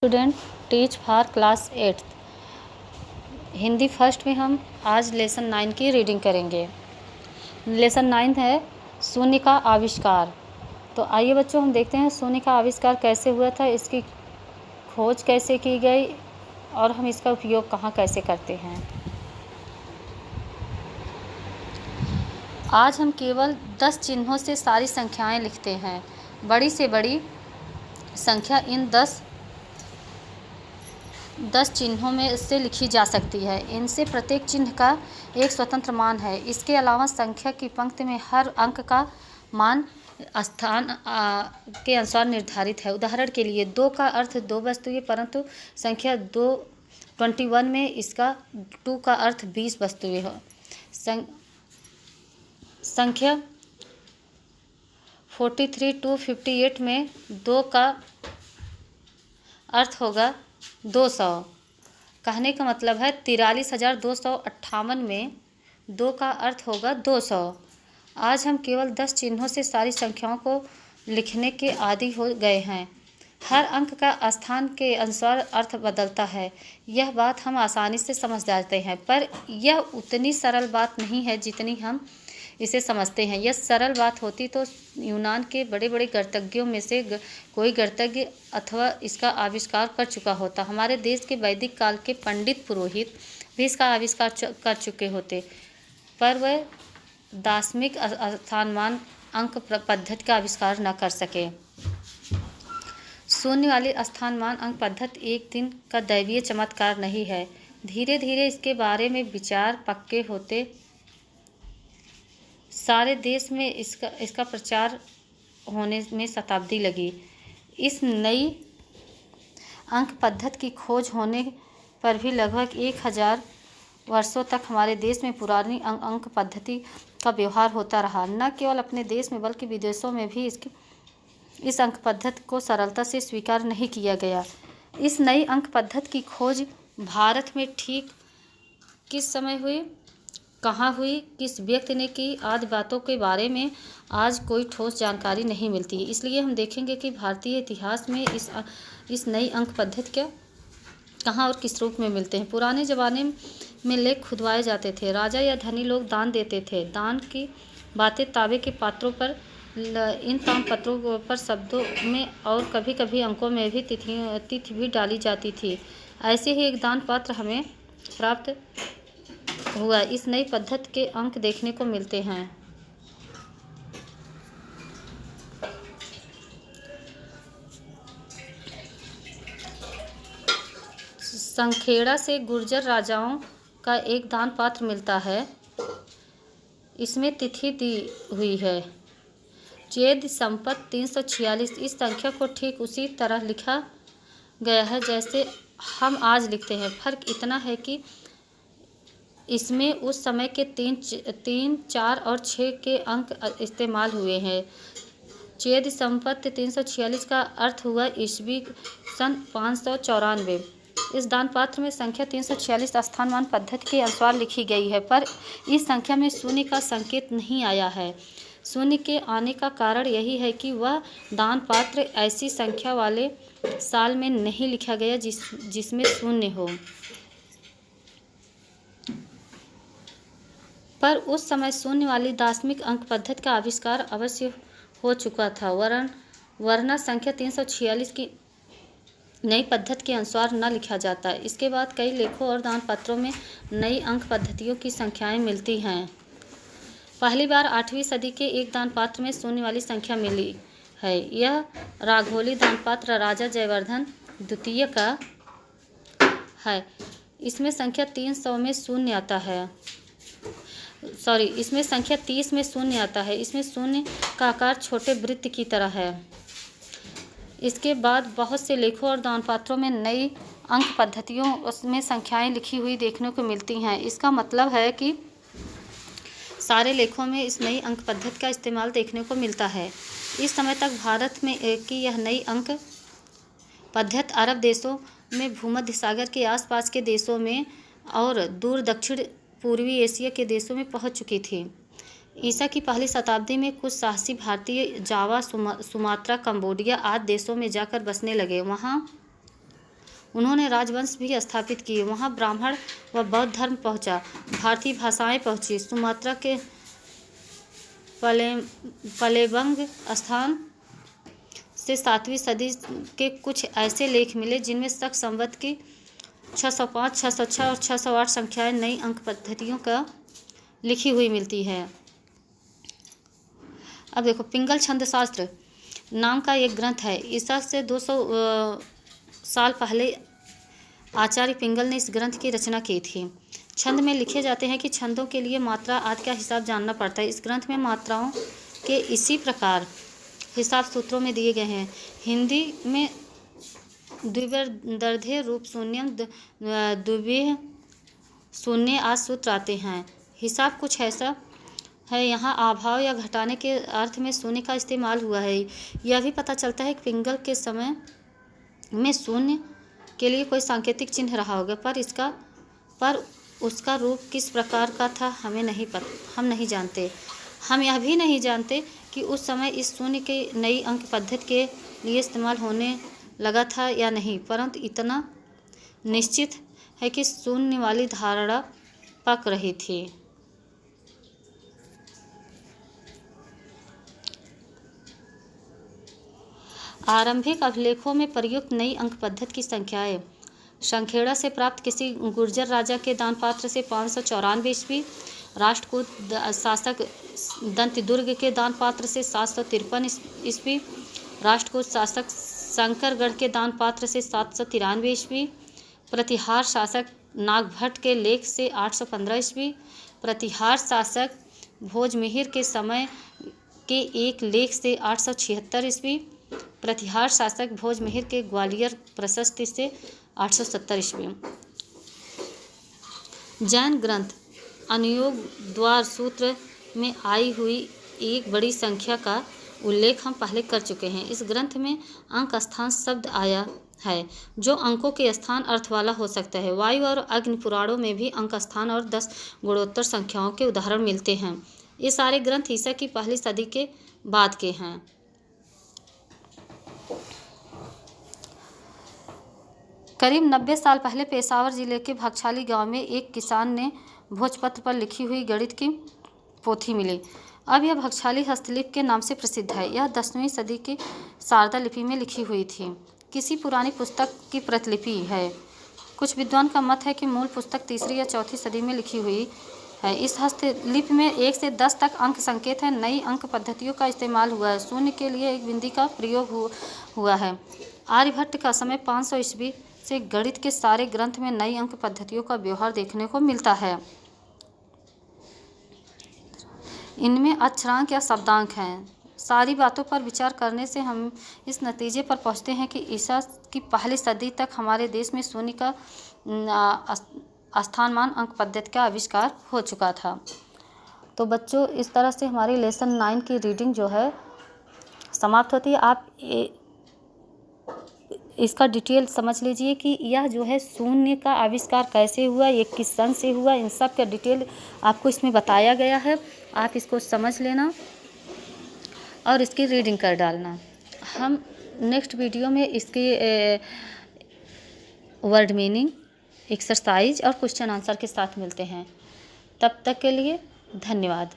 Student teach for class 8 Hindi first में हम आज लेसन 9 की रीडिंग करेंगे। लेसन 9 है शून्य का आविष्कार। तो आइए बच्चों हम देखते हैं शून्य का आविष्कार कैसे हुआ था, इसकी खोज कैसे की गई और हम इसका उपयोग कहाँ कैसे करते हैं। आज हम केवल 10 चिन्हों से सारी संख्याएं लिखते हैं। बड़ी से बड़ी संख्या इन 10 चिन्हों में से लिखी जा सकती है। इनसे प्रत्येक चिन्ह का एक स्वतंत्र मान है। इसके अलावा संख्या की पंक्ति में हर अंक का मान स्थान के अनुसार निर्धारित है। उदाहरण के लिए 2 का अर्थ 2 वस्तुएं, परंतु संख्या 21 में इसका 2 का अर्थ 20 वस्तुएं हो। संख्या 43 to 58 में 2 का अर्थ होगा 200। कहने का मतलब है 43,258 में 2 का अर्थ होगा 200। आज हम केवल 10 चिन्हों से सारी संख्याओं को लिखने के आदी हो गए हैं। हर अंक का स्थान के अनुसार अर्थ बदलता है। यह बात हम आसानी से समझ जाते हैं, पर यह उतनी सरल बात नहीं है जितनी हम इसे समझते हैं। यह सरल बात होती तो यूनान के बड़े बड़े गणितज्ञों में से कोई गणितज्ञ अथवा इसका आविष्कार कर चुका होता। हमारे देश के वैदिक काल के पंडित पुरोहित भी इसका आविष्कार कर चुके होते, पर वह दाशमिक स्थानमान अंक पद्धति का आविष्कार न कर सके। शून्य वाली स्थानमान अंक पद्धति एक दिन का दैवीय चमत्कार नहीं है। धीरे धीरे इसके बारे में विचार पक्के होते सारे देश में इसका प्रचार होने में शताब्दी लगी। इस नई अंक पद्धति की खोज होने पर भी लगभग 1000 वर्षों तक हमारे देश में पुरानी अंक पद्धति का व्यवहार होता रहा। न केवल अपने देश में बल्कि विदेशों में भी इस अंक पद्धति को सरलता से स्वीकार नहीं किया गया। इस नई अंक पद्धति की खोज भारत में ठीक किस समय हुई, कहाँ हुई, किस व्यक्ति ने की, आदि बातों के बारे में आज कोई ठोस जानकारी नहीं मिलती है। इसलिए हम देखेंगे कि भारतीय इतिहास में इस नई अंक पद्धति क्या कहाँ और किस रूप में मिलते हैं। पुराने ज़माने में लेख खुदवाए जाते थे। राजा या धनी लोग दान देते थे। दान की बातें तांबे के पात्रों पर, इन ताम्रपत्रों पर शब्दों में और कभी कभी अंकों में भी तिथि भी डाली जाती थी। ऐसे ही एक दान पात्र हमें प्राप्त हुआ। इस नई पद्धति के अंक देखने को मिलते हैं। संखेड़ा से गुर्जर राजाओं का एक दान पात्र मिलता है। इसमें तिथि दी हुई है चैत्र संवत 346। इस संख्या को ठीक उसी तरह लिखा गया है जैसे हम आज लिखते हैं। फर्क इतना है कि इसमें उस समय के 3, 4 और 6 के अंक इस्तेमाल हुए हैं। चैत्र संवत 346 का अर्थ हुआ ईस्वी सन 594। इस दान पात्र में संख्या 346 स्थानमान पद्धति के अनुसार लिखी गई है, पर इस संख्या में शून्य का संकेत नहीं आया है। शून्य के आने का कारण यही है कि वह दान पात्र ऐसी संख्या वाले साल में नहीं लिखा गया जिसमें शून्य हो, पर उस समय शून्य वाली दाशमिक अंक पद्धति का आविष्कार अवश्य हो चुका था, वरना संख्या 346 की नई पद्धति के अनुसार न लिखा जाता। इसके बाद कई लेखों और दान पत्रों में नई अंक पद्धतियों की संख्याएं मिलती हैं। पहली बार 8वीं सदी के एक दान पात्र में शून्य वाली संख्या मिली है। यह राघोली दान पात्र राजा जयवर्धन द्वितीय का है। इसमें संख्या 300 में शून्य आता है। इसमें संख्या 30 में शून्य आता है। इसमें शून्य का आकार छोटे वृत्त की तरह है। इसके बाद बहुत से लेखों और दान पात्रों में नई अंक पद्धतियों उसमें संख्याएं लिखी हुई देखने को मिलती हैं। इसका मतलब है कि सारे लेखों में इस नई अंक पद्धति का इस्तेमाल देखने को मिलता है। इस समय तक भारत में की यह नई अंक पद्धति अरब देशों में, भूमध्य सागर के आसपास के देशों में और दूर दक्षिण पूर्वी एशिया के देशों में पहुंच चुकी थी। ईसा की पहली शताब्दी में कुछ साहसी भारतीय जावा, सुमात्रा, कंबोडिया आदि देशों में जाकर बसने लगे। वहां उन्होंने राजवंश भी स्थापित किए। वहाँ ब्राह्मण व बौद्ध धर्म पहुँचा। भारतीय भाषाएं पहुँची। सुमात्रा के पलेबंग स्थान से 7वीं सदी के कुछ ऐसे लेख मिले जिनमें शक संवत की 605, 606 और 608 संख्याएं नई अंक पद्धतियों का लिखी हुई मिलती है। अब देखो, पिंगल छंद शास्त्र नाम का एक ग्रंथ है। ईसा से 200 साल पहले आचार्य पिंगल ने इस ग्रंथ की रचना की थी। छंद में लिखे जाते हैं कि छंदों के लिए मात्रा आदि का हिसाब जानना पड़ता है। इस ग्रंथ में मात्राओं के इसी प्रकार हिसाब सूत्रों में दिए गए हैं। हिंदी में द्विवर्धे रूप शून्यम द्विवीय शून्य आदि सूत्र आते हैं। हिसाब कुछ ऐसा है, यहाँ अभाव या घटाने के अर्थ में शून्य का इस्तेमाल हुआ है। यह भी पता चलता है कि पिंगल के समय में शून्य के लिए कोई सांकेतिक चिन्ह रहा होगा, पर उसका रूप किस प्रकार का था हम नहीं जानते। हम यह भी नहीं जानते कि उस समय इस शून्य के नई अंक पद्धति के लिए इस्तेमाल होने लगा था या नहीं, परंतु इतना निश्चित है कि शून्य वाली धारणा पक रही थी। आरंभिक अभिलेखों में प्रयुक्त नई अंक पद्धति की संख्याएं संखेड़ा से प्राप्त किसी गुर्जर राजा के दानपात्र से 594 ईस्वी, राष्ट्रकूट शासक दंतिदुर्ग के दानपात्र से 753 ईस्वी, राष्ट्रकूट शासक शंकरगढ़ के दानपात्र से 793 ईस्वी, प्रतिहार शासक नागभट्ट के लेख से 815 ईस्वी, प्रतिहार शासक भोजमिहिर के समय के एक लेख से 876 ईस्वी, प्रतिहार शासक भोजमिहिर के ग्वालियर प्रशस्ति से 870 ईस्वी। जैन ग्रंथ अनुयोग द्वार सूत्र में आई हुई एक बड़ी संख्या का उल्लेख हम पहले कर चुके हैं। इस ग्रंथ में अंक स्थान शब्द आया है, जो अंकों के स्थान अर्थ वाला हो सकता है। वायु और अग्नि पुराणों में भी अंक स्थान और 10 गुणोत्तर संख्याओं के उदाहरण मिलते हैं। ये सारे ग्रंथ ईसा की पहली सदी के बाद के हैं। करीब 90 साल पहले पेशावर जिले के भागशाली गांव में एक किसान ने भोजपत्र पर लिखी हुई गणित की पोथी मिली। अब यह भागशाली हस्तलिपि के नाम से प्रसिद्ध है। यह 10वीं सदी की शारदा लिपि में लिखी हुई थी। किसी पुरानी पुस्तक की प्रतिलिपि है। कुछ विद्वान का मत है कि मूल पुस्तक 3री या 4थी सदी में लिखी हुई है। इस हस्तलिपि में 1 से 10 तक अंक संकेत है। नई अंक पद्धतियों का इस्तेमाल हुआ है। शून्य के लिए एक बिंदी का प्रयोग हुआ है। आर्यभट्ट का समय 500 ईस्वी से गणित के सारे ग्रंथ में नई अंक पद्धतियों का व्यवहार देखने को मिलता है। इनमें अक्षरांक या शब्दांक हैं। सारी बातों पर विचार करने से हम इस नतीजे पर पहुंचते हैं कि ईसा की पहली सदी तक हमारे देश में शून्य का स्थानमान अंक पद्धति का आविष्कार हो चुका था। तो बच्चों, इस तरह से हमारी लेसन 9 की रीडिंग जो है समाप्त होती है। आप इसका डिटेल समझ लीजिए कि यह जो है शून्य का आविष्कार कैसे हुआ, ये किस सन से हुआ, इन सब का डिटेल आपको इसमें बताया गया है। आप इसको समझ लेना और इसकी रीडिंग कर डालना। हम नेक्स्ट वीडियो में इसकी वर्ड मीनिंग, एक्सरसाइज और क्वेश्चन आंसर के साथ मिलते हैं। तब तक के लिए धन्यवाद।